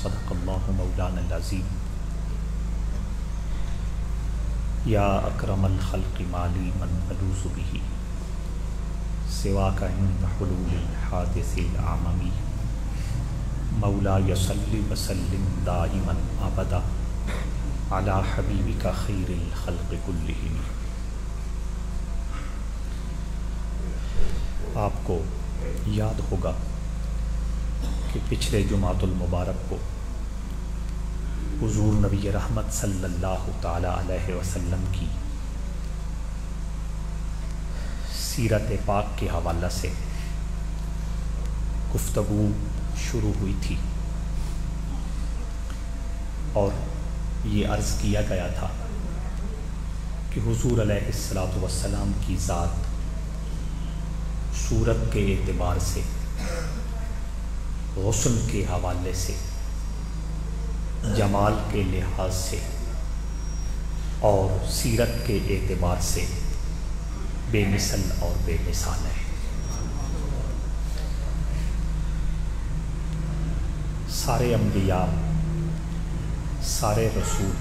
صدق اللہ مولانا العظیم۔ یا اکرم الخلق مالی من الوذ بہ سواک عند حلول الحادث العممی، مولاي صل وسلم دائما ابدا علی حبیبک خیر الخلق کلہم۔ آپ کو یاد ہوگا کہ پچھلے جمعۃ المبارک کو حضور نبی رحمت صلی اللہ تعالی علیہ وسلم کی سیرت پاک کے حوالہ سے گفتگو شروع ہوئی تھی، اور یہ عرض کیا گیا تھا کہ حضور علیہ الصلاۃ والسلام کی ذات صورت کے اعتبار سے، حسن کے حوالے سے، جمال کے لحاظ سے اور سیرت کے اعتبار سے بے مثل اور بے مثال ہے۔ سارے انبیاء، سارے رسول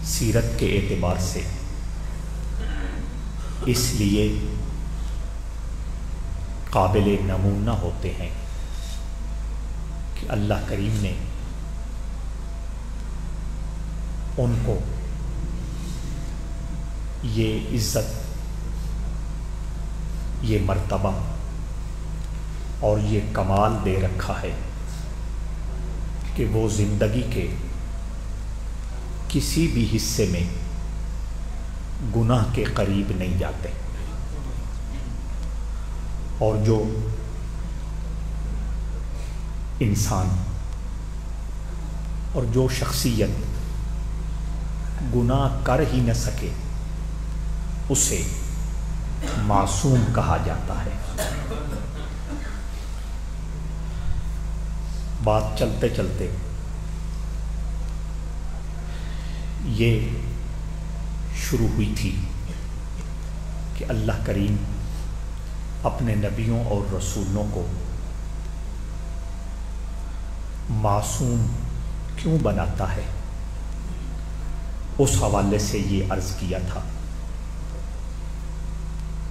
سیرت کے اعتبار سے اس لیے قابل نمونہ ہوتے ہیں کہ اللہ کریم نے ان کو یہ عزت، یہ مرتبہ اور یہ کمال دے رکھا ہے کہ وہ زندگی کے کسی بھی حصے میں گناہ کے قریب نہیں جاتے، اور جو انسان اور جو شخصیت گناہ کر ہی نہ سکے اسے معصوم کہا جاتا ہے۔ بات چلتے چلتے یہ شروع ہوئی تھی کہ اللہ کریم اپنے نبیوں اور رسولوں کو معصوم کیوں بناتا ہے۔ اس حوالے سے یہ عرض کیا تھا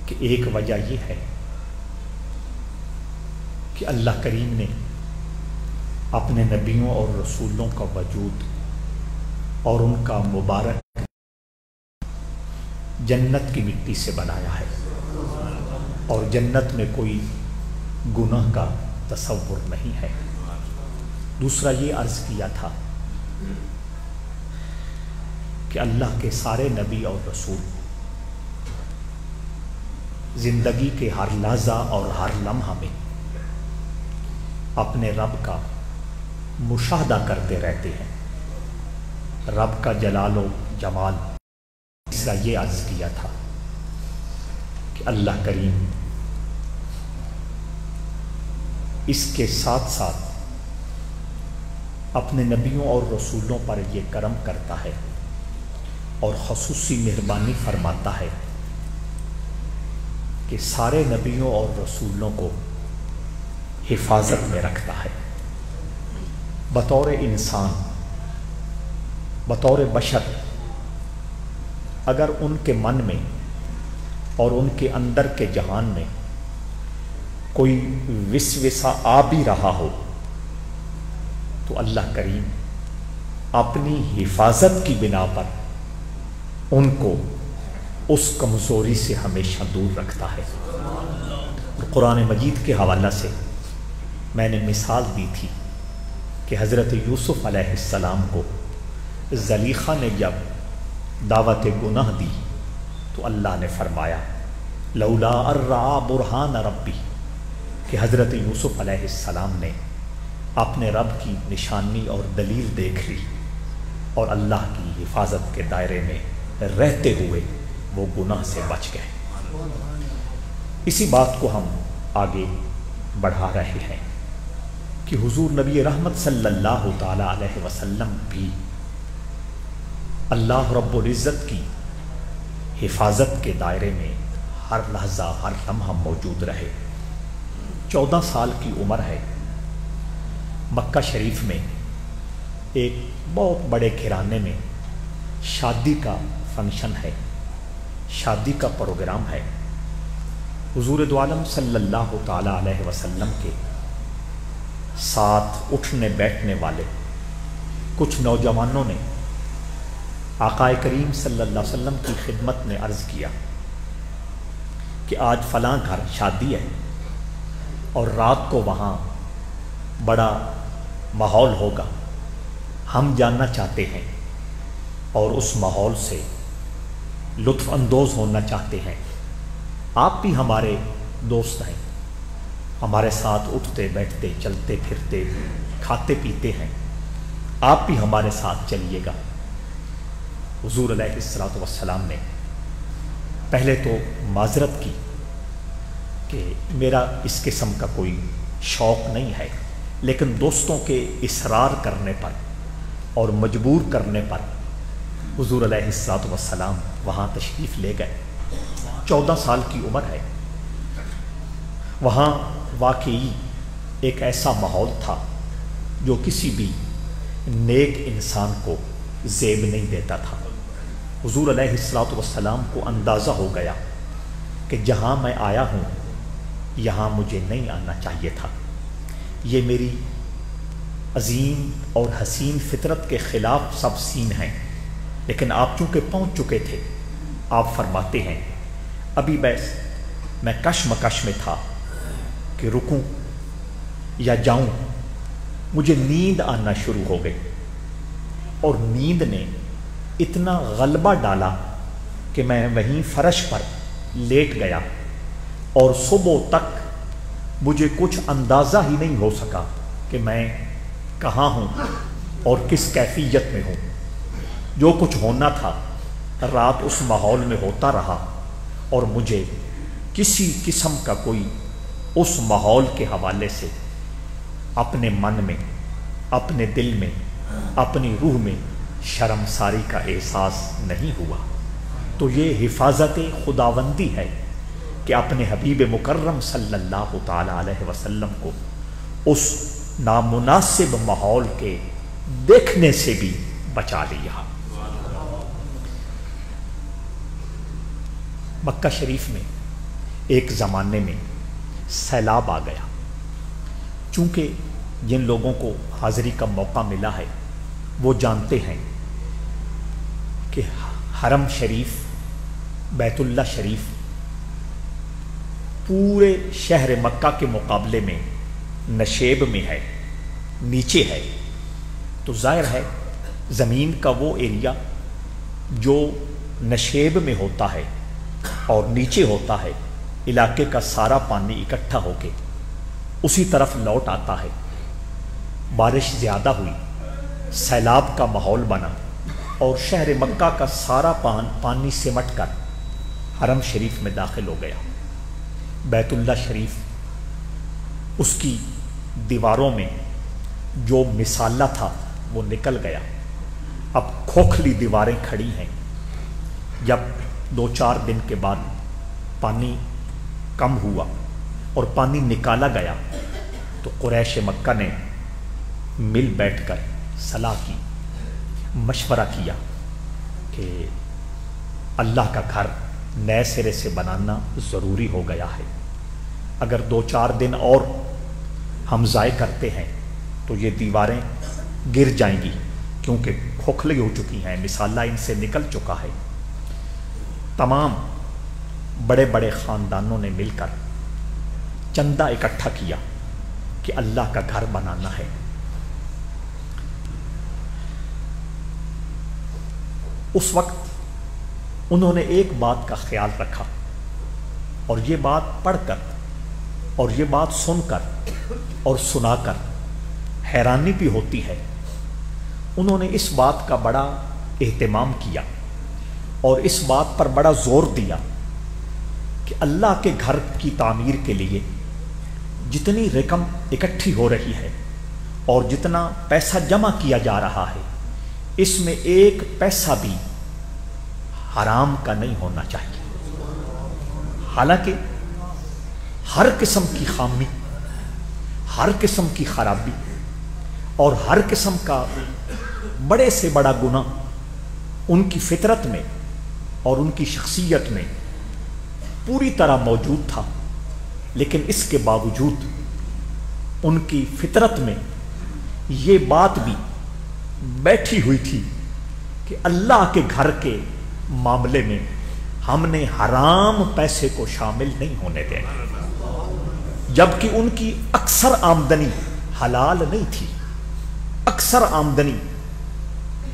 کہ ایک وجہ یہ ہے کہ اللہ کریم نے اپنے نبیوں اور رسولوں کا وجود اور ان کا مبارک جنت کی مٹی سے بنایا ہے، اور جنت میں کوئی گناہ کا تصور نہیں ہے۔ دوسرا یہ عرض کیا تھا کہ اللہ کے سارے نبی اور رسول زندگی کے ہر لحظہ اور ہر لمحہ میں اپنے رب کا مشاہدہ کرتے رہتے ہیں، رب کا جلال و جمال۔ تیسرا یہ عرض کیا تھا کہ اللہ کریم اس کے ساتھ ساتھ اپنے نبیوں اور رسولوں پر یہ کرم کرتا ہے اور خصوصی مہربانی فرماتا ہے کہ سارے نبیوں اور رسولوں کو حفاظت میں رکھتا ہے۔ بطور انسان، بطور بشر، اگر ان کے من میں اور ان کے اندر کے جہان میں کوئی وسوسہ آ بھی رہا ہو تو اللہ کریم اپنی حفاظت کی بنا پر ان کو اس کمزوری سے ہمیشہ دور رکھتا ہے۔ قرآن مجید کے حوالہ سے میں نے مثال دی تھی کہ حضرت یوسف علیہ السلام کو زلیخہ نے جب دعوت گناہ دی تو اللہ نے فرمایا لولا ارآ برہان ربی، کہ حضرت یوسف علیہ السلام نے اپنے رب کی نشانی اور دلیل دیکھ لی اور اللہ کی حفاظت کے دائرے میں رہتے ہوئے وہ گناہ سے بچ گئے۔ اسی بات کو ہم آگے بڑھا رہے ہیں کہ حضور نبی رحمت صلی اللہ تعالی علیہ وسلم بھی اللہ رب العزت کی حفاظت کے دائرے میں ہر لحظہ ہر لمحہ موجود رہے۔ 14 سال کی عمر ہے مکہ شریف میں ایک بہت بڑے گھرانے میں شادی کا فنکشن ہے، شادی کا پروگرام ہے۔ حضور دو عالم صلی اللہ تعالی علیہ وسلم کے ساتھ اٹھنے بیٹھنے والے کچھ نوجوانوں نے آقا کریم صلی اللہ علیہ وسلم کی خدمت میں عرض کیا کہ آج فلاں گھر شادی ہے اور رات کو وہاں بڑا ماحول ہوگا، ہم جاننا چاہتے ہیں اور اس ماحول سے لطف اندوز ہونا چاہتے ہیں۔ آپ بھی ہمارے دوست ہیں، ہمارے ساتھ اٹھتے بیٹھتے چلتے پھرتے کھاتے پیتے ہیں، آپ بھی ہمارے ساتھ چلیے گا۔ حضور علیہ الصلوۃ والسلام نے پہلے تو معذرت کی کہ میرا اس قسم کا کوئی شوق نہیں ہے، لیکن دوستوں کے اصرار کرنے پر اور مجبور کرنے پر حضور علیہ الصلوۃ والسلام وہاں تشریف لے گئے۔ 14 سال کی عمر ہے۔ وہاں واقعی ایک ایسا ماحول تھا جو کسی بھی نیک انسان کو زیب نہیں دیتا تھا۔ حضور علیہ الصلوۃ والسلام کو اندازہ ہو گیا کہ جہاں میں آیا ہوں یہاں مجھے نہیں آنا چاہیے تھا، یہ میری عظیم اور حسین فطرت کے خلاف سب سین ہیں، لیکن آپ چونکہ پہنچ چکے تھے، آپ فرماتے ہیں ابھی بس میں کشمکش میں تھا کہ رکوں یا جاؤں، مجھے نیند آنا شروع ہو گئی اور نیند نے اتنا غلبہ ڈالا کہ میں وہیں فرش پر لیٹ گیا اور صبح تک مجھے کچھ اندازہ ہی نہیں ہو سکا کہ میں کہاں ہوں اور کس کیفیت میں ہوں۔ جو کچھ ہونا تھا رات اس ماحول میں ہوتا رہا اور مجھے کسی قسم کا کوئی اس ماحول کے حوالے سے اپنے من میں، اپنے دل میں، اپنی روح میں شرمساری کا احساس نہیں ہوا۔ تو یہ حفاظت خداوندی ہے کہ اپنے حبیب مکرم صلی اللہ تعالی علیہ وسلم کو اس نامناسب ماحول کے دیکھنے سے بھی بچا لیا۔ مکہ شریف میں ایک زمانے میں سیلاب آ گیا۔ چونکہ جن لوگوں کو حاضری کا موقع ملا ہے وہ جانتے ہیں کہ حرم شریف، بیت اللہ شریف پورے شہر مکہ کے مقابلے میں نشیب میں ہے، نیچے ہے، تو ظاہر ہے زمین کا وہ ایریا جو نشیب میں ہوتا ہے اور نیچے ہوتا ہے، علاقے کا سارا پانی اکٹھا ہو کے اسی طرف لوٹ آتا ہے۔ بارش زیادہ ہوئی، سیلاب کا ماحول بنا اور شہر مکہ کا سارا پانی سمٹ کر حرم شریف میں داخل ہو گیا۔ بیت اللہ شریف، اس کی دیواروں میں جو مصالہ تھا وہ نکل گیا، اب کھوکھلی دیواریں کھڑی ہیں۔ جب 2-4 دن کے بعد پانی کم ہوا اور پانی نکالا گیا تو قریش مکہ نے مل بیٹھ کر صلاح کی، مشورہ کیا کہ اللہ کا گھر نئے سرے سے بنانا ضروری ہو گیا ہے، اگر 2-4 دن اور ہم ضائع کرتے ہیں تو یہ دیواریں گر جائیں گی، کیونکہ کھوکھلی ہو چکی ہیں، مصالہ ان سے نکل چکا ہے۔ تمام بڑے بڑے خاندانوں نے مل کر چندہ اکٹھا کیا کہ اللہ کا گھر بنانا ہے۔ اس وقت انہوں نے ایک بات کا خیال رکھا، اور یہ بات پڑھ کر اور یہ بات سن کر اور سنا کر حیرانی بھی ہوتی ہے۔ انہوں نے اس بات کا بڑا اہتمام کیا اور اس بات پر بڑا زور دیا کہ اللہ کے گھر کی تعمیر کے لیے جتنی رقم اکٹھی ہو رہی ہے اور جتنا پیسہ جمع کیا جا رہا ہے، اس میں ایک پیسہ بھی حرام کا نہیں ہونا چاہیے۔ حالانکہ ہر قسم کی خامی، ہر قسم کی خرابی، اور ہر قسم کا بڑے سے بڑا گناہ ان کی فطرت میں اور ان کی شخصیت میں پوری طرح موجود تھا، لیکن اس کے باوجود ان کی فطرت میں یہ بات بھی بیٹھی ہوئی تھی کہ اللہ کے گھر کے معاملے میں ہم نے حرام پیسے کو شامل نہیں ہونے دینا، جبکہ ان کی اکثر آمدنی حلال نہیں تھی، اکثر آمدنی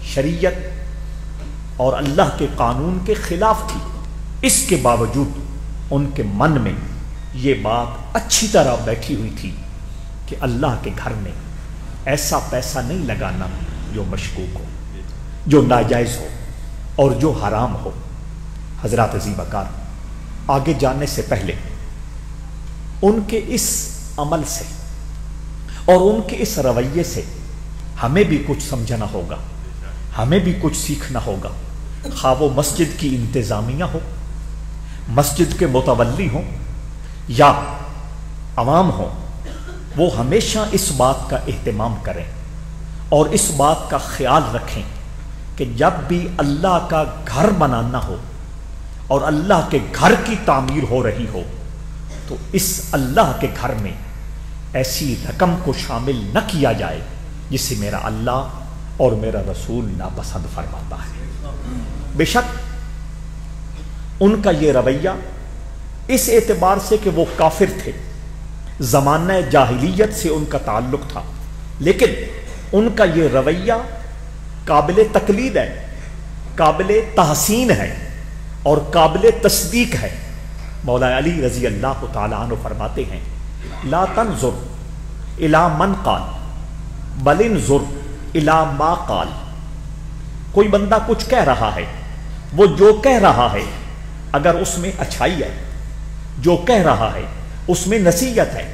شریعت اور اللہ کے قانون کے خلاف تھی۔ اس کے باوجود ان کے من میں یہ بات اچھی طرح بیٹھی ہوئی تھی کہ اللہ کے گھر میں ایسا پیسہ نہیں لگانا جو مشکوک ہو، جو ناجائز ہو اور جو حرام ہو۔ حضرات عزیز وقار، آگے جانے سے پہلے ان کے اس عمل سے اور ان کے اس رویے سے ہمیں بھی کچھ سمجھنا ہوگا، ہمیں بھی کچھ سیکھنا ہوگا۔ خواہ وہ مسجد کی انتظامیہ ہو، مسجد کے متولی ہوں یا عوام ہوں، وہ ہمیشہ اس بات کا اہتمام کریں اور اس بات کا خیال رکھیں کہ جب بھی اللہ کا گھر بنانا ہو اور اللہ کے گھر کی تعمیر ہو رہی ہو تو اس اللہ کے گھر میں ایسی رقم کو شامل نہ کیا جائے جسے میرا اللہ اور میرا رسول ناپسند فرماتا ہے۔ بے شک ان کا یہ رویہ اس اعتبار سے کہ وہ کافر تھے، زمانہ جاہلیت سے ان کا تعلق تھا، لیکن ان کا یہ رویہ قابل تقلید ہے، قابل تحسین ہے اور قابل تصدیق ہے۔ مولا علی رضی اللہ تعالیٰ عنہ فرماتے ہیں، لا تنظر الی من قال بل انظر الی ما قال۔ کوئی بندہ کچھ کہہ رہا ہے، وہ جو کہہ رہا ہے اگر اس میں اچھائی ہے، جو کہہ رہا ہے اس میں نصیحت ہے،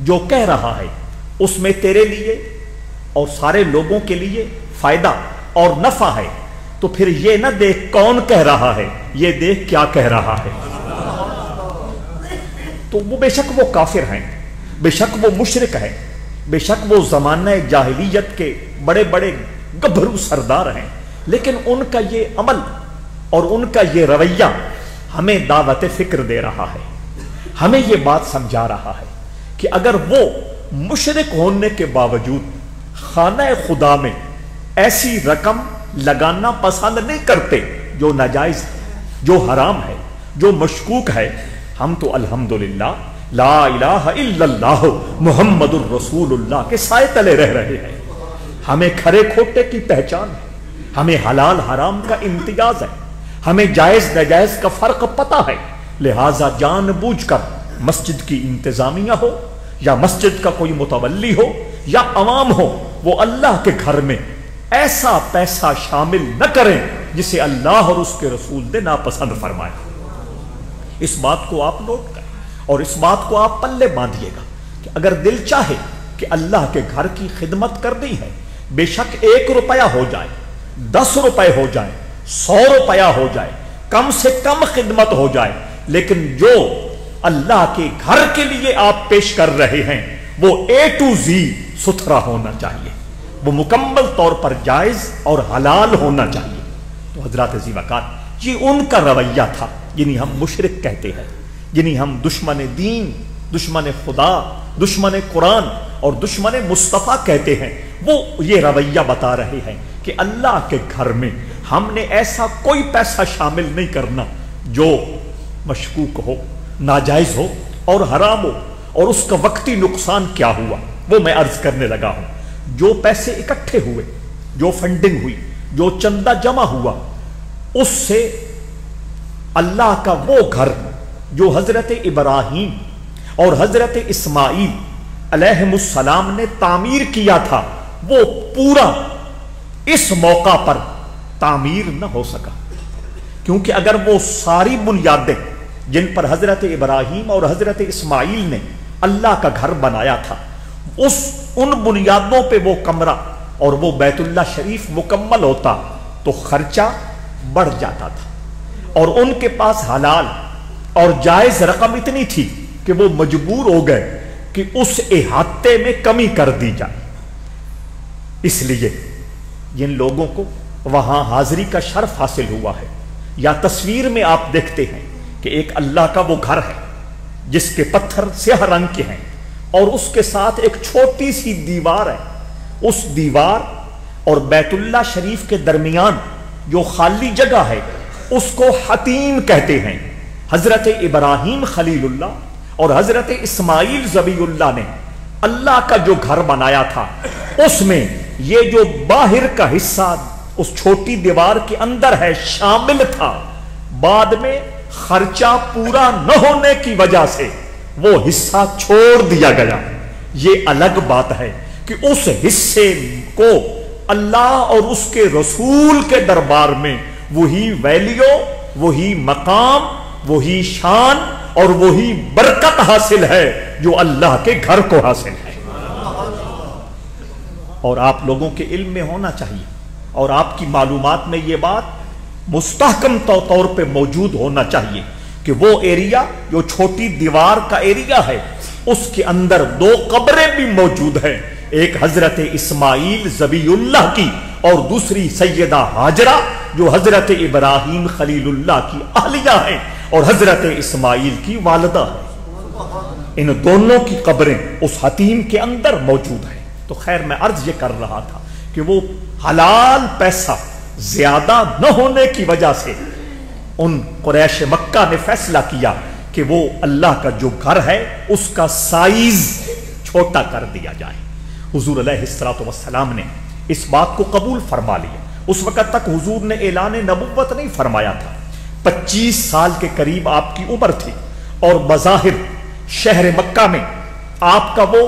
جو کہہ رہا ہے اس میں تیرے لیے اور سارے لوگوں کے لیے فائدہ اور نفع ہے، تو پھر یہ نہ دیکھ کون کہہ رہا ہے، یہ دیکھ کیا کہہ رہا ہے۔ تو وہ بے شک وہ کافر ہیں، بے شک وہ مشرک ہیں، بے شک وہ زمانہ جاہلیت کے بڑے بڑے گبھرو سردار ہیں، لیکن ان کا یہ عمل اور ان کا یہ رویہ ہمیں دعوت فکر دے رہا ہے، ہمیں یہ بات سمجھا رہا ہے کہ اگر وہ مشرک ہونے کے باوجود خانہ خدا میں ایسی رقم لگانا پسند نہیں کرتے جو ناجائز ہے، جو حرام ہے، جو مشکوک ہے، ہم تو الحمدللہ لا الہ الا اللہ محمد الرسول اللہ کے سائے تلے رہ رہے ہیں۔ ہمیں کھرے کھوٹے کی پہچان ہے، ہمیں حلال حرام کا امتیاز ہے، ہمیں جائز ناجائز کا فرق پتہ ہے، لہٰذا جان بوجھ کر مسجد کی انتظامیہ ہو یا مسجد کا کوئی متولی ہو یا عوام ہو، وہ اللہ کے گھر میں ایسا پیسہ شامل نہ کریں جسے اللہ اور اس کے رسول نے ناپسند فرمائے۔ اس بات کو آپ نوٹ کریں اور اس بات کو آپ پلے باندھیے گا کہ اگر دل چاہے کہ اللہ کے گھر کی خدمت کرنی ہے، بے شک 1 روپیہ ہو جائے، 10 روپے ہو جائے، 100 روپیہ ہو جائے، کم سے کم خدمت ہو جائے، لیکن جو اللہ کے گھر کے لیے آپ پیش کر رہے ہیں وہ A to Z ستھرا ہونا چاہیے، وہ مکمل طور پر جائز اور حلال ہونا چاہیے۔ تو حضرات عزیز وقار، یہ ان کا رویہ تھا جنہیں ہم مشرک کہتے ہیں، جنہیں ہم دشمن دین، دشمن خدا، دشمن قرآن اور دشمن مصطفیٰ کہتے ہیں۔ وہ یہ رویہ بتا رہے ہیں کہ اللہ کے گھر میں ہم نے ایسا کوئی پیسہ شامل نہیں کرنا جو مشکوک ہو، ناجائز ہو اور حرام ہو۔ اور اس کا وقتی نقصان کیا ہوا وہ میں عرض کرنے لگا ہوں۔ جو پیسے اکٹھے ہوئے، جو فنڈنگ ہوئی، جو چندہ جمع ہوا، اس سے اللہ کا وہ گھر جو حضرت ابراہیم اور حضرت اسماعیل علیہم السلام نے تعمیر کیا تھا، وہ پورا اس موقع پر تعمیر نہ ہو سکا، کیونکہ اگر وہ ساری بنیادیں جن پر حضرت ابراہیم اور حضرت اسماعیل نے اللہ کا گھر بنایا تھا، ان بنیادوں پہ وہ کمرہ اور وہ بیت اللہ شریف مکمل ہوتا تو خرچہ بڑھ جاتا تھا، اور ان کے پاس حلال اور جائز رقم اتنی تھی کہ وہ مجبور ہو گئے کہ اس احاطے میں کمی کر دی جائے۔ اس لیے جن لوگوں کو وہاں حاضری کا شرف حاصل ہوا ہے، یا تصویر میں آپ دیکھتے ہیں کہ ایک اللہ کا وہ گھر ہے جس کے پتھر سیاہ رنگ کے ہیں اور اس کے ساتھ ایک چھوٹی سی دیوار ہے، اس دیوار اور بیت اللہ شریف کے درمیان جو خالی جگہ ہے اس کو حتیم کہتے ہیں۔ حضرت ابراہیم خلیل اللہ اور حضرت اسماعیل ذبیح اللہ نے اللہ کا جو گھر بنایا تھا، اس میں یہ جو باہر کا حصہ اس چھوٹی دیوار کے اندر ہے شامل تھا۔ بعد میں خرچہ پورا نہ ہونے کی وجہ سے وہ حصہ چھوڑ دیا گیا۔ یہ الگ بات ہے کہ اس حصے کو اللہ اور اس کے رسول کے دربار میں وہی ویلیو، وہی مقام، وہی شان اور وہی برکت حاصل ہے جو اللہ کے گھر کو حاصل ہے۔ اور آپ لوگوں کے علم میں ہونا چاہیے اور آپ کی معلومات میں یہ بات مستحکم طور پہ موجود ہونا چاہیے کہ وہ ایریا جو چھوٹی دیوار کا ایریا ہے اس کے اندر 2 قبریں بھی موجود ہیں، ایک حضرت اسماعیل ذبیح اللہ کی اور دوسری سیدہ ہاجرہ جو حضرت ابراہیم خلیل اللہ کی اہلیہ ہیں اور حضرت اسماعیل کی والدہ ہیں۔ ان دونوں کی قبریں اس حتیم کے اندر موجود ہیں۔ تو خیر میں عرض یہ کر رہا تھا کہ وہ حلال پیسہ زیادہ نہ ہونے کی وجہ سے ان قریش مکہ نے فیصلہ کیا کہ وہ اللہ کا جو گھر ہے اس کا سائز چھوٹا کر دیا جائے۔ حضور علیہ الصلوۃ والسلام نے اس بات کو قبول فرما لیا۔ اس وقت تک حضور نے اعلان نبوت نہیں فرمایا تھا، 25 سال کے قریب آپ کی عمر تھی اور بظاہر شہر مکہ میں آپ کا وہ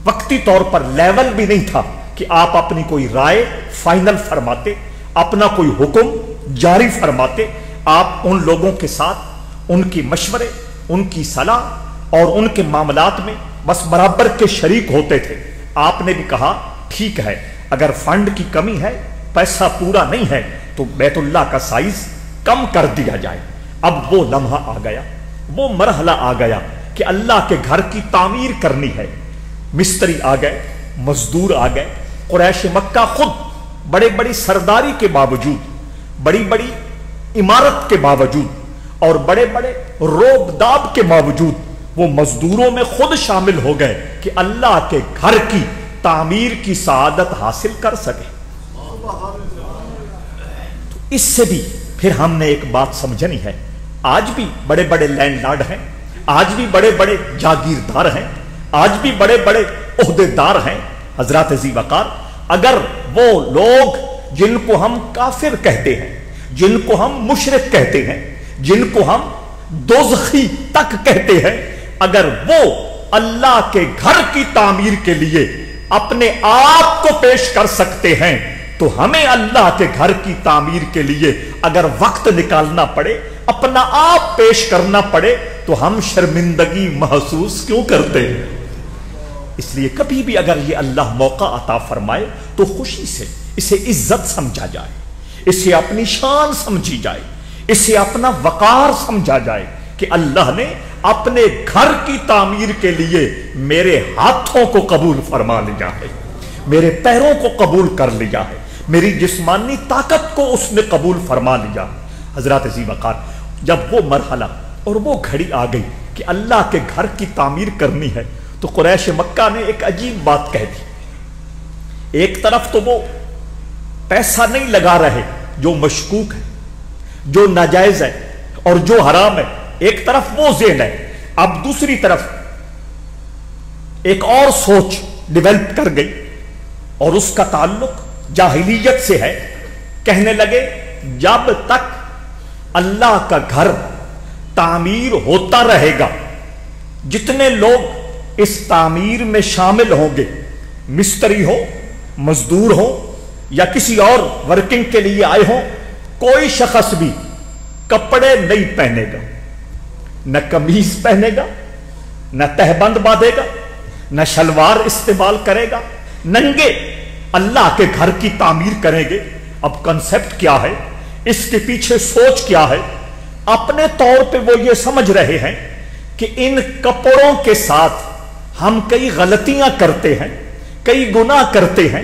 وقتی طور پر لیول بھی نہیں تھا کہ آپ اپنی کوئی رائے فائنل فرماتے، اپنا کوئی حکم جاری فرماتے۔ آپ ان لوگوں کے ساتھ ان کی مشورے، ان کی صلاح اور ان کے معاملات میں بس برابر کے شریک ہوتے تھے۔ آپ نے بھی کہا ٹھیک ہے، اگر فنڈ کی کمی ہے، پیسہ پورا نہیں ہے تو بیت اللہ کا سائز کم کر دیا جائے۔ اب وہ لمحہ آ گیا، وہ مرحلہ آ گیا کہ اللہ کے گھر کی تعمیر کرنی ہے۔ مستری آ گئے، مزدور آ گئے، قریش مکہ خود بڑے بڑی سرداری کے باوجود، بڑی بڑی عمارت کے باوجود اور بڑے بڑے روب داب کے باوجود وہ مزدوروں میں خود شامل ہو گئے کہ اللہ کے گھر کی تعمیر کی سعادت حاصل کر سکے۔ تو اس سے بھی پھر ہم نے ایک بات سمجھنی ہے، آج بھی بڑے بڑے لینڈ لارڈ ہیں، آج بھی بڑے بڑے جاگیردار ہیں، آج بھی بڑے بڑے عہدیدار ہیں حضرات ذی وقار۔ اگر وہ لوگ جن کو ہم کافر کہتے ہیں، جن کو ہم مشرک کہتے ہیں، جن کو ہم دوزخی تک کہتے ہیں، اگر وہ اللہ کے گھر کی تعمیر کے لیے اپنے آپ کو پیش کر سکتے ہیں تو ہمیں اللہ کے گھر کی تعمیر کے لیے اگر وقت نکالنا پڑے، اپنا آپ پیش کرنا پڑے تو ہم شرمندگی محسوس کیوں کرتے ہیں؟ اس لیے کبھی بھی اگر یہ اللہ موقع عطا فرمائے تو خوشی سے اسے عزت سمجھا جائے، اسے اپنی شان سمجھی جائے، اسے اپنا وقار سمجھا جائے کہ اللہ نے اپنے گھر کی تعمیر کے لیے میرے ہاتھوں کو قبول فرما لیا ہے، میرے پیروں کو قبول کر لیا ہے، میری جسمانی طاقت کو اس نے قبول فرما لیا۔ حضرات ذی وقار، جب وہ مرحلہ اور وہ گھڑی آ گئی کہ اللہ کے گھر کی تعمیر کرنی ہے تو قریش مکہ نے ایک عجیب بات کہہ دی۔ ایک طرف تو وہ پیسہ نہیں لگا رہے جو مشکوک ہے، جو ناجائز ہے اور جو حرام ہے، ایک طرف وہ ذہن ہے۔ اب دوسری طرف ایک اور سوچ ڈیولپ کر گئی اور اس کا تعلق جاہلیت سے ہے۔ کہنے لگے جب تک اللہ کا گھر تعمیر ہوتا رہے گا، جتنے لوگ اس تعمیر میں شامل ہوں گے، مستری ہو، مزدور ہو یا کسی اور ورکنگ کے لیے آئے ہوں، کوئی شخص بھی کپڑے نہیں پہنے گا، نہ قمیض پہنے گا، نہ تہبند باندھے گا، نہ شلوار استعمال کرے گا، ننگے اللہ کے گھر کی تعمیر کریں گے۔ اب کنسپٹ کیا ہے، اس کے پیچھے سوچ کیا ہے؟ اپنے طور پہ وہ یہ سمجھ رہے ہیں کہ ان کپڑوں کے ساتھ ہم کئی غلطیاں کرتے ہیں، کئی گناہ کرتے ہیں،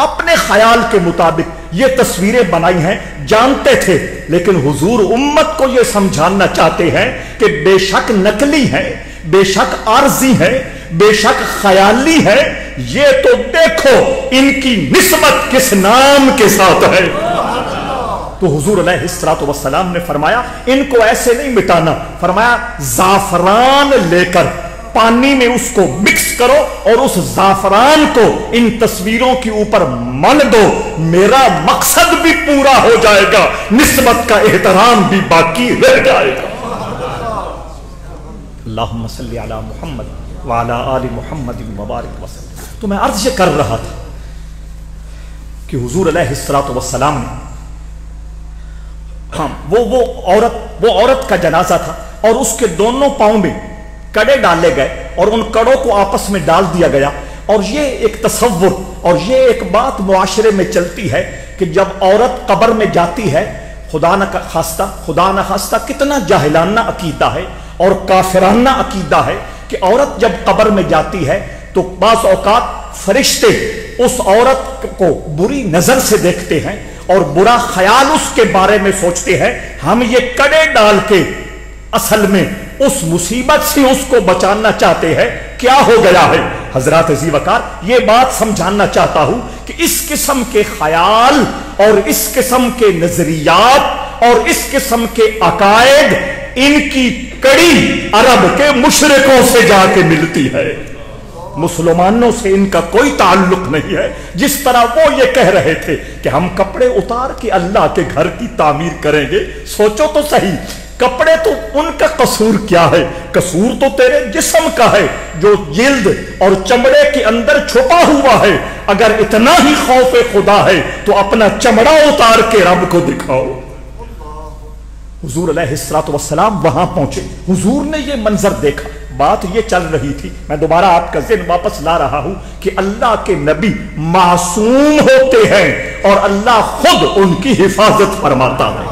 اپنے خیال کے مطابق یہ تصویریں بنائی ہیں، جانتے تھے، لیکن حضور امت کو یہ سمجھانا چاہتے ہیں کہ بے شک نقلی ہے، بے شک عارضی ہے، بے شک خیالی ہے، یہ تو دیکھو ان کی نسبت کس نام کے ساتھ ہے۔ تو حضور علیہ الصلوۃ والسلام نے فرمایا ان کو ایسے نہیں مٹانا، فرمایا زعفران لے کر پانی میں اس کو مکس کرو اور اس زعفران کو ان تصویروں کے اوپر مل دو، میرا مقصد بھی پورا ہو جائے گا، نسبت کا احترام بھی باقی رہ جائے گا۔ اللہم صلی علی محمد وعلی آل محمد مبارک وسلم۔ تو میں عرض یہ کر رہا تھا کہ حضور علیہ الصلوۃ والسلام نے وہ عورت کا جنازہ تھا اور اس کے دونوں پاؤں میں کڑے ڈالے گئے اور ان کڑوں کو آپس میں ڈال دیا گیا، اور یہ ایک تصور اور یہ ایک بات معاشرے میں چلتی ہے کہ جب عورت قبر میں جاتی ہے، خدا نہ خواستہ کتنا جاہلانہ عقیدہ ہے اور کافرانہ عقیدہ ہے کہ عورت جب قبر میں جاتی ہے تو بعض اوقات فرشتے اس عورت کو بری نظر سے دیکھتے ہیں اور برا خیال اس کے بارے میں سوچتے ہیں، ہم یہ کڑے ڈال کے اصل میں اس مصیبت سے اس کو بچانا چاہتے ہیں، کیا ہو گیا ہے؟ حضرات عزیز وقار، یہ بات سمجھانا چاہتا ہوں کہ اس قسم کے خیال اور اس قسم کے نظریات اور اس قسم کے عقائد، ان کی کڑی عرب کے مشرکوں سے جا کے ملتی ہے، مسلمانوں سے ان کا کوئی تعلق نہیں ہے۔ جس طرح وہ یہ کہہ رہے تھے کہ ہم کپڑے اتار کے اللہ کے گھر کی تعمیر کریں گے، سوچو تو صحیح، کپڑے تو ان کا قصور کیا ہے؟ قصور تو تیرے جسم کا ہے جو جلد اور چمڑے کے اندر چھپا ہوا ہے۔ اگر اتنا ہی خوف خدا ہے تو اپنا چمڑا اتار کے رب کو دکھاؤ۔ حضور علیہ الصلوۃ والسلام وہاں پہنچے، حضور نے یہ منظر دیکھا، بات یہ چل رہی تھی، میں دوبارہ آپ کا ذہن واپس لا رہا ہوں کہ اللہ کے نبی معصوم ہوتے ہیں اور اللہ خود ان کی حفاظت فرماتا ہے۔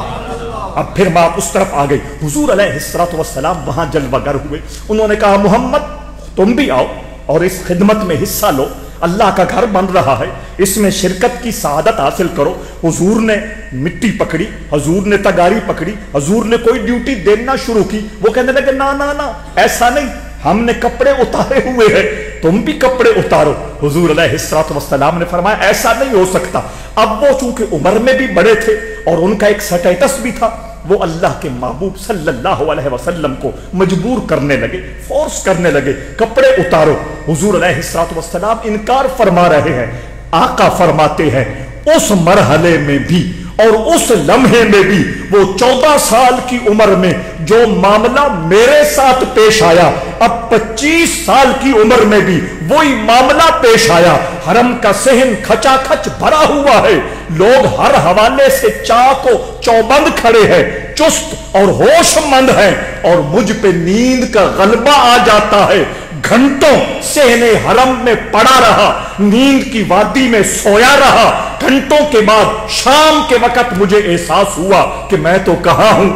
اب پھر بات اس طرف آ گئی، حضور علیہ الصلوۃ والسلام وہاں جلوہ گر ہوئے، انہوں نے کہا محمد تم بھی آؤ اور اس خدمت میں حصہ لو، اللہ کا گھر بن رہا ہے، اس میں شرکت کی سعادت حاصل کرو۔ حضور نے مٹی پکڑی، حضور نے تگاری پکڑی، حضور نے کوئی ڈیوٹی دینا شروع کی، وہ کہنے لگے نا نا نا ایسا نہیں، ہم نے کپڑے اتارے ہوئے ہیں، تم بھی کپڑے اتارو۔ حضور علیہ الصلوۃ والسلام نے فرمایا ایسا نہیں ہو سکتا۔ اب وہ چونکہ عمر میں بھی بڑے تھے اور ان کا ایک سٹیٹس بھی تھا، وہ اللہ کے محبوب صلی اللہ علیہ وسلم کو مجبور کرنے لگے، فورس کرنے لگے، کپڑے اتارو۔ حضور علیہ الصلوۃ والسلام انکار فرما رہے ہیں، آقا فرماتے ہیں اس مرحلے میں بھی اور اس لمحے میں بھی، وہ 14 سال کی عمر میں جو معاملہ میرے ساتھ پیش آیا، اب 25 سال کی عمر میں بھی وہی معاملہ پیش آیا۔ حرم کا صحن کھچا کھچ بھرا ہوا ہے، لوگ ہر حوالے سے چاق و چوبند کھڑے ہیں، چست اور ہوش مند ہیں، اور مجھ پہ نیند کا غلبہ آ جاتا ہے۔ گھنٹوں صحن حرم میں پڑا رہا، نیند کی وادی میں سویا رہا، گھنٹوں کے بعد شام کے وقت مجھے احساس ہوا کہ میں تو کہاں ہوں۔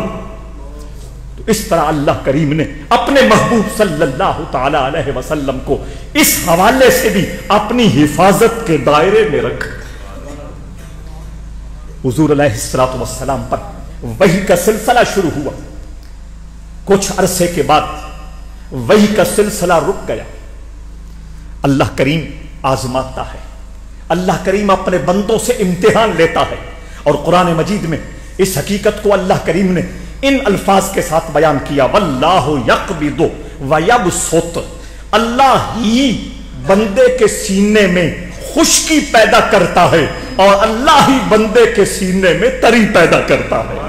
تو اس طرح اللہ کریم نے اپنے محبوب صلی اللہ تعالی علیہ وسلم کو اس حوالے سے بھی اپنی حفاظت کے دائرے میں رکھا۔ حضور علیہ الصلوۃ والسلام پر وحی کا سلسلہ شروع ہوا، کچھ عرصے کے بعد وحی کا سلسلہ رک گیا۔ اللہ کریم آزماتا ہے، اللہ کریم اپنے بندوں سے امتحان لیتا ہے، اور قرآن مجید میں اس حقیقت کو اللہ کریم نے ان الفاظ کے ساتھ بیان کیا، واللہ یقبض ویبسط، اللہ ہی بندے کے سینے میں خشکی پیدا کرتا ہے اور اللہ ہی بندے کے سینے میں تری پیدا کرتا ہے۔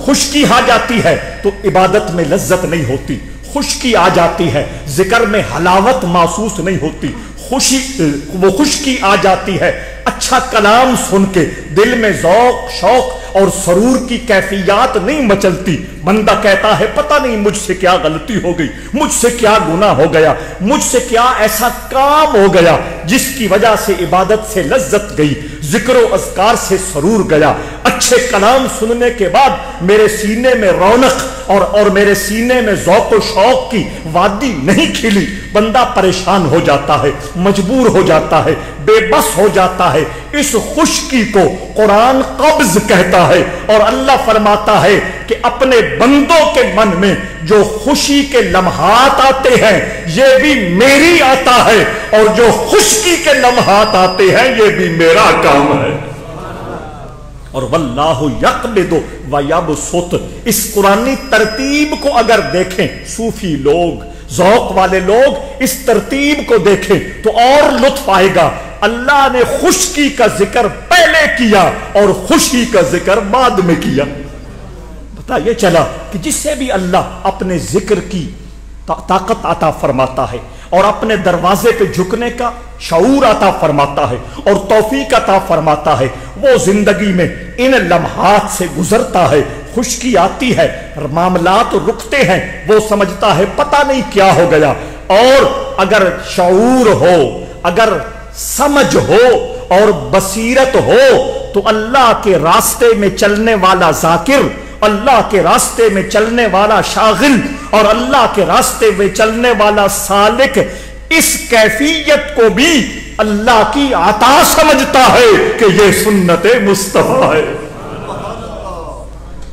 خشکی آ جاتی ہے تو عبادت میں لذت نہیں ہوتی، خشکی آ جاتی ہے ذکر میں حلاوت محسوس نہیں ہوتی، وہ خشکی آ جاتی ہے اچھا کلام سن کے دل میں ذوق شوق اور سرور کی کیفیات نہیں مچلتی، بندہ کہتا ہے پتہ نہیں مجھ سے کیا غلطی ہو گئی، مجھ سے کیا گناہ ہو گیا، مجھ سے کیا ایسا کام ہو گیا جس کی وجہ سے عبادت سے لذت گئی، ذکر و اذکار سے سرور گیا، اچھے کلام سننے کے بعد میرے سینے میں رونق اور میرے سینے میں ذوق و شوق کی وادی نہیں کھلی، بندہ پریشان ہو جاتا ہے، مجبور ہو جاتا ہے، بے بس ہو جاتا ہے۔ اس خشکی کو قرآن قبض کہتا ہے، اور اللہ فرماتا ہے کہ اپنے بندوں کے من میں جو خوشی کے لمحات آتے ہیں یہ بھی میری آتا ہے، اور جو خشکی کے لمحات آتے ہیں یہ بھی میرا کام ہے۔ اور واللہ یقبض ویبسط، اس قرآنی ترتیب کو اگر دیکھیں، صوفی لوگ، ذوق والے لوگ اس ترتیب کو دیکھیں تو اور لطف آئے گا۔ اللہ نے خشکی کا ذکر پہلے کیا اور خوشی کا ذکر بعد میں کیا۔ پتہ یہ چلا کہ جس سے بھی اللہ اپنے ذکر کی طاقت عطا فرماتا ہے اور اپنے دروازے پہ جھکنے کا شعور عطا فرماتا ہے اور توفیق عطا فرماتا ہے، وہ زندگی میں ان لمحات سے گزرتا ہے۔ خشکی آتی ہے، معاملات رکتے ہیں، وہ سمجھتا ہے پتہ نہیں کیا ہو گیا۔ اور اگر شعور ہو، اگر سمجھ ہو اور بصیرت ہو تو اللہ کے راستے میں چلنے والا ذاکر، اللہ کے راستے میں چلنے والا شاغل اور اللہ کے راستے میں چلنے والا سالک اس کیفیت کو بھی اللہ کی عطا سمجھتا ہے کہ یہ سنت مصطفیٰ ہے۔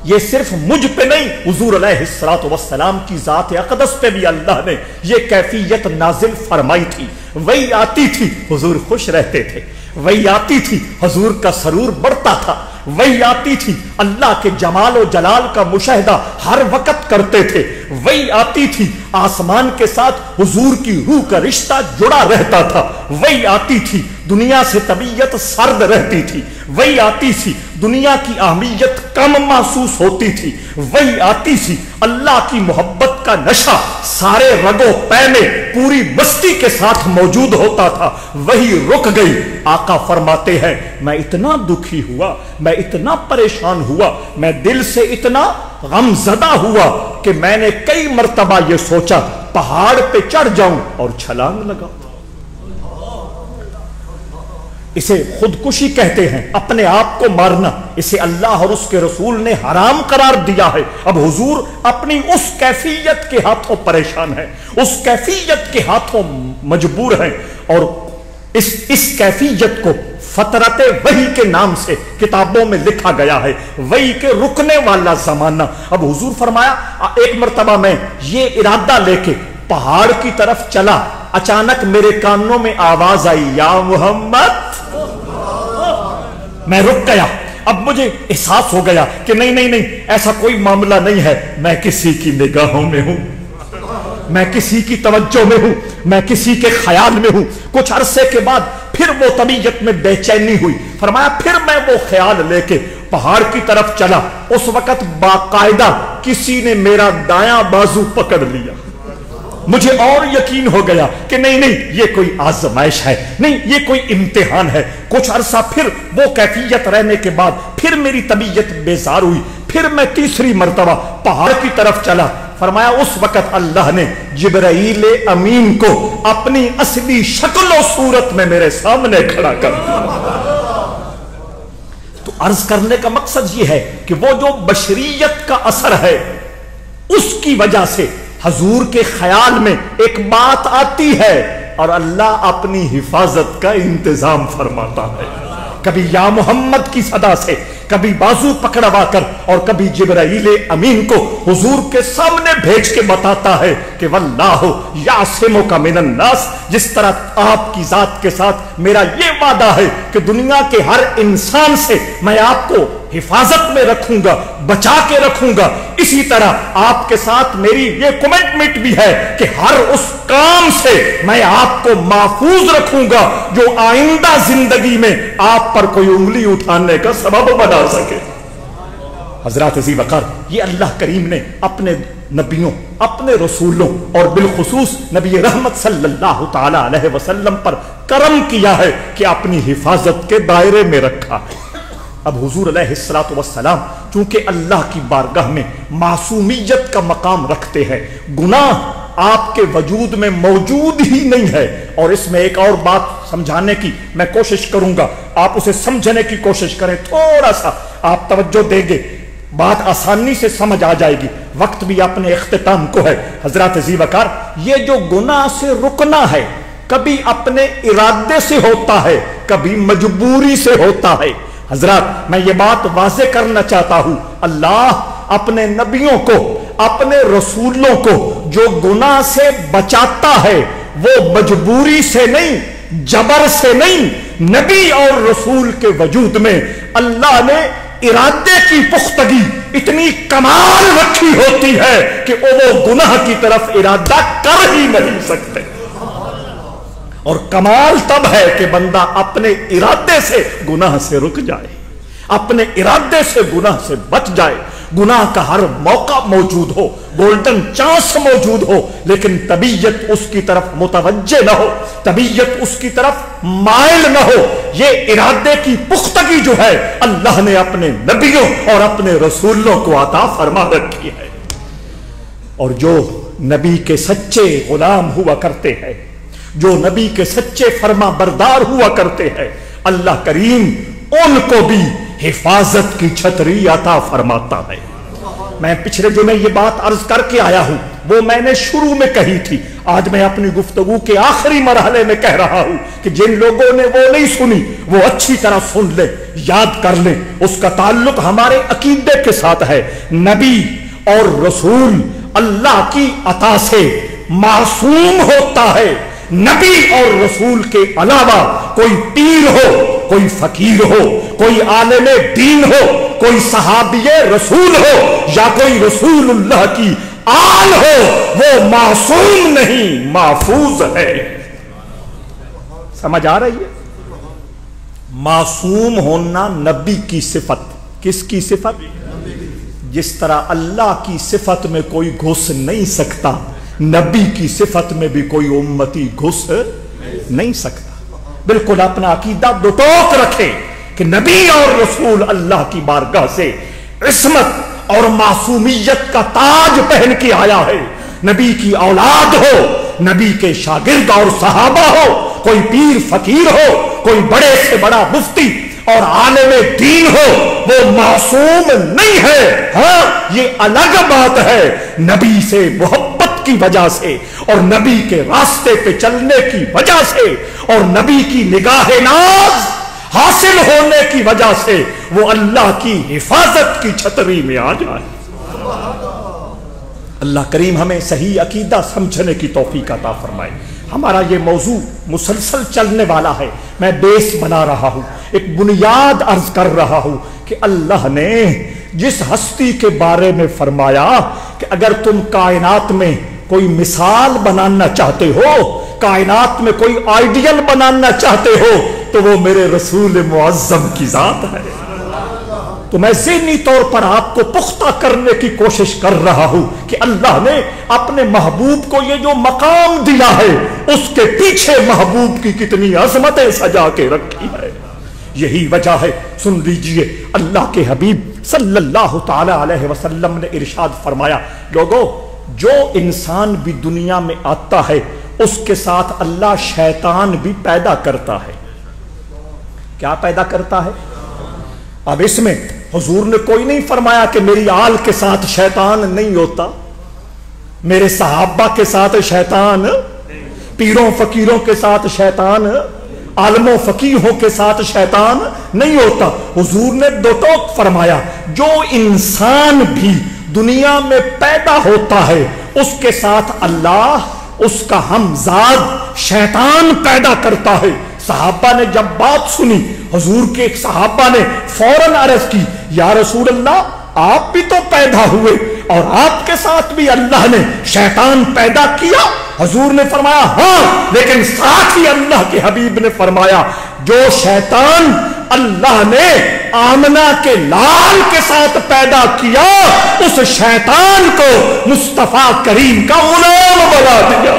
یہ صرف مجھ پہ نہیں، حضور علیہ الصلوۃ والسلام کی ذات اقدس پہ بھی اللہ نے یہ کیفیت نازل فرمائی تھی۔ وہی آتی تھی حضور خوش رہتے تھے، وہی آتی تھی حضور کا سرور بڑھتا تھا، وہی آتی تھی اللہ کے جمال و جلال کا مشاہدہ ہر وقت کرتے تھے، وہی آتی تھی آسمان کے ساتھ حضور کی روح کا رشتہ جڑا رہتا تھا، وہی آتی تھی دنیا سے طبیعت سرد رہتی تھی، وہی آتی تھی دنیا کی اہمیت کم محسوس ہوتی تھی، وہی آتی تھی اللہ کی محبت کا نشہ سارے رگو پے میں پوری بستی کے ساتھ موجود ہوتا تھا، وہی رک گئی۔ آقا فرماتے ہیں میں اتنا دکھی ہوا، میں اتنا پریشان ہوا، میں دل سے اتنا غم زدہ ہوا کہ میں نے کئی مرتبہ یہ سوچا پہاڑ پہ چڑھ جاؤں اور چھلانگ لگاؤں۔ اسے خودکشی کہتے ہیں، اپنے آپ کو مارنا، اسے اللہ اور اس کے رسول نے حرام قرار دیا ہے۔ اب حضور اپنی اس کیفیت کے ہاتھوں پریشان ہیں، اس کیفیت کے ہاتھوں مجبور ہیں، اور اس کیفیت کو فطرت وحی کے نام سے کتابوں میں لکھا گیا ہے، وحی کے رکنے والا زمانہ۔ اب حضور فرمایا ایک مرتبہ میں یہ ارادہ لے کے پہاڑ کی طرف چلا، اچانک میرے کانوں میں آواز آئی یا محمد، میں رک گیا۔ اب مجھے احساس ہو گیا کہ نہیں ایسا کوئی معاملہ نہیں ہے، میں کسی کی نگاہوں میں ہوں، میں کسی کی توجہ میں ہوں، میں کسی کے خیال میں ہوں۔ کچھ عرصے کے بعد پھر وہ طبیعت میں بے چینی ہوئی، فرمایا پھر میں وہ خیال لے کے پہاڑ کی طرف چلا، اس وقت باقاعدہ کسی نے میرا دایاں بازو پکڑ لیا۔ مجھے اور یقین ہو گیا کہ نہیں یہ کوئی آزمائش ہے، نہیں یہ کوئی امتحان ہے۔ کچھ عرصہ پھر وہ کیفیت رہنے کے بعد پھر میری طبیعت بیزار ہوئی، پھر میں تیسری مرتبہ پہاڑ کی طرف چلا۔ فرمایا اس وقت اللہ نے جبرائیل امین کو اپنی اصلی شکل و صورت میں میرے سامنے کھڑا کر دیا۔ تو عرض کرنے کا مقصد یہ ہے کہ وہ جو بشریت کا اثر ہے اس کی وجہ سے حضور کے خیال میں ایک بات آتی ہے اور اللہ اپنی حفاظت کا انتظام فرماتا ہے، کبھی یا محمد کی صدا سے، کبھی بازو پکڑوا کر، اور کبھی جبرائیل امین کو حضور کے سامنے بھیج کے بتاتا ہے کہ واللہ یعصمک من الناس، جس طرح آپ کی ذات کے ساتھ میرا یہ وعدہ ہے کہ دنیا کے ہر انسان سے میں آپ کو حفاظت میں رکھوں گا، بچا کے رکھوں گا، اسی طرح آپ کے ساتھ میری یہ کمٹمنٹ بھی ہے کہ ہر اس کام سے میں آپ کو محفوظ رکھوں گا جو آئندہ زندگی میں آپ پر کوئی انگلی اٹھانے کا سبب بنا سکے۔ حضرات ذی وقار، یہ اللہ کریم نے اپنے نبیوں، اپنے رسولوں اور بالخصوص نبی رحمت صلی اللہ تعالی علیہ وسلم پر کرم کیا ہے کہ اپنی حفاظت کے دائرے میں رکھا ہے۔ اب حضور علیہ الصلوۃ والسلام چونکہ اللہ کی بارگاہ میں معصومیت کا مقام رکھتے ہیں، گناہ آپ کے وجود میں موجود ہی نہیں ہے، اور اس میں ایک اور بات سمجھانے کی میں کوشش کروں گا، آپ اسے سمجھنے کی کوشش کریں، تھوڑا سا آپ توجہ دیں گے بات آسانی سے سمجھ آ جائے گی۔ وقت بھی اپنے اختتام کو ہے۔ حضرات ذی وقار، یہ جو گناہ سے رکنا ہے کبھی اپنے ارادے سے ہوتا ہے، کبھی مجبوری سے ہوتا ہے۔ حضرات میں یہ بات واضح کرنا چاہتا ہوں، اللہ اپنے نبیوں کو، اپنے رسولوں کو جو گناہ سے بچاتا ہے وہ مجبوری سے نہیں، جبر سے نہیں، نبی اور رسول کے وجود میں اللہ نے ارادے کی پختگی اتنی کمال رکھی ہوتی ہے کہ وہ گناہ کی طرف ارادہ کر ہی نہیں سکتے۔ اور کمال تب ہے کہ بندہ اپنے ارادے سے گناہ سے رک جائے، اپنے ارادے سے گناہ سے بچ جائے۔ گناہ کا ہر موقع موجود ہو، گولڈن چانس موجود ہو، لیکن طبیعت اس کی طرف متوجہ نہ ہو، طبیعت اس کی طرف مائل نہ ہو۔ یہ ارادے کی پختگی جو ہے اللہ نے اپنے نبیوں اور اپنے رسولوں کو عطا فرما رکھی ہے۔ اور جو نبی کے سچے غلام ہوا کرتے ہیں، جو نبی کے سچے فرما بردار ہوا کرتے ہیں، اللہ کریم ان کو بھی حفاظت کی چھتری عطا فرماتا ہے۔ میں پچھلے جو میں یہ بات عرض کر کے آیا ہوں وہ میں نے شروع میں کہی تھی، آج میں اپنی گفتگو کے آخری مرحلے میں کہہ رہا ہوں کہ جن لوگوں نے وہ نہیں سنی وہ اچھی طرح سن لیں، یاد کر لیں۔ اس کا تعلق ہمارے عقیدے کے ساتھ ہے۔ نبی اور رسول اللہ کی عطا سے معصوم ہوتا ہے۔ نبی اور رسول کے علاوہ کوئی پیر ہو، کوئی فقیر ہو، کوئی عالم دین ہو، کوئی صحابی رسول ہو یا کوئی رسول اللہ کی آل ہو، وہ معصوم نہیں، محفوظ ہے۔ سمجھ آ رہی ہے؟ معصوم ہونا نبی کی صفت۔ کس کی صفت؟ جس طرح اللہ کی صفت میں کوئی گھس نہیں سکتا، نبی کی صفت میں بھی کوئی امتی گھس نہیں سکتا۔ بالکل اپنا عقیدہ دو ٹوک رکھے کہ نبی اور رسول اللہ کی بارگاہ سے عصمت اور معصومیت کا تاج پہن کے آیا ہے۔ نبی کی اولاد ہو، نبی کے شاگرد اور صحابہ ہو، کوئی پیر فقیر ہو، کوئی بڑے سے بڑا مفتی اور عالم دین ہو، وہ معصوم نہیں ہے۔ ہاں یہ الگ بات ہے، نبی سے محبت کی وجہ سے اور نبی کے راستے پہ چلنے کی وجہ سے اور نبی کی نگاہ ناز حاصل ہونے کی وجہ سے وہ اللہ کی حفاظت کی چھتری میں آ جائے۔ اللہ کریم ہمیں صحیح عقیدہ سمجھنے کی توفیق عطا فرمائے۔ ہمارا یہ موضوع مسلسل چلنے والا ہے، میں بیس بنا رہا ہوں، ایک بنیاد عرض کر رہا ہوں کہ اللہ نے جس ہستی کے بارے میں فرمایا کہ اگر تم کائنات میں کوئی مثال بنانا چاہتے ہو، کائنات میں کوئی آئیڈیل بنانا چاہتے ہو تو وہ میرے رسول معظم کی ذات ہے۔ تو میں ذہنی طور پر آپ کو پختہ کرنے کی کوشش کر رہا ہوں کہ اللہ نے اپنے محبوب کو یہ جو مقام دیا ہے اس کے پیچھے محبوب کی کتنی عظمتیں سجا کے رکھی ہے۔ یہی وجہ ہے، سن لیجئے، اللہ کے حبیب صلی اللہ تعالی علیہ وسلم نے ارشاد فرمایا، لوگوں جو انسان بھی دنیا میں آتا ہے اس کے ساتھ اللہ شیطان بھی پیدا کرتا ہے۔ کیا پیدا کرتا ہے؟ اب اس میں حضور نے کوئی نہیں فرمایا کہ میری آل کے ساتھ شیطان نہیں ہوتا، میرے صحابہ کے ساتھ شیطان، پیروں فقیروں کے ساتھ شیطان، عالم و فقیہوں کے ساتھ شیطان نہیں ہوتا۔ حضور نے دو ٹوک فرمایا، جو انسان بھی دنیا میں پیدا ہوتا ہے اس کے ساتھ اللہ اس کا ہمزاد شیطان پیدا کرتا ہے۔ صحابہ نے جب بات سنی، حضور کے ایک صحابہ نے فوراً عرض کی، یا رسول اللہ آپ بھی تو پیدا ہوئے اور آپ کے ساتھ بھی اللہ نے شیطان پیدا کیا؟ حضور نے فرمایا ہاں، لیکن ساتھ ہی اللہ کے حبیب نے فرمایا جو شیطان اللہ نے آمنہ کے لال کے ساتھ پیدا کیا اس شیطان کو مصطفیٰ کریم کا غلام بنا دیا۔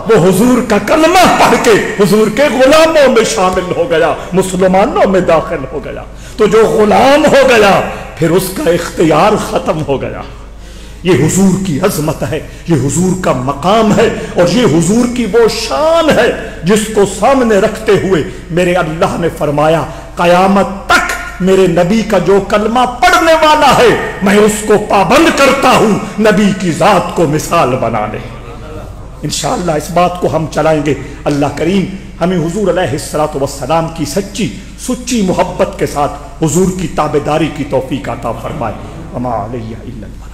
وہ حضور کا کلمہ پڑھ کے حضور کے غلاموں میں شامل ہو گیا، مسلمانوں میں داخل ہو گیا۔ تو جو غلام ہو گیا پھر اس کا اختیار ختم ہو گیا۔ یہ حضور کی عظمت ہے، یہ حضور کا مقام ہے، اور یہ حضور کی وہ شان ہے جس کو سامنے رکھتے ہوئے میرے اللہ نے فرمایا قیامت تک میرے نبی کا جو کلمہ پڑھنے والا ہے میں اس کو پابند کرتا ہوں نبی کی ذات کو مثال بنانے۔ انشاءاللہ اس بات کو ہم چلائیں گے۔ اللہ کریم ہمیں حضور علیہ السلام کی سچی محبت کے ساتھ حضور کی تابعداری کی توفیق عطا فرمائے۔ وما علیہ الا اللہ۔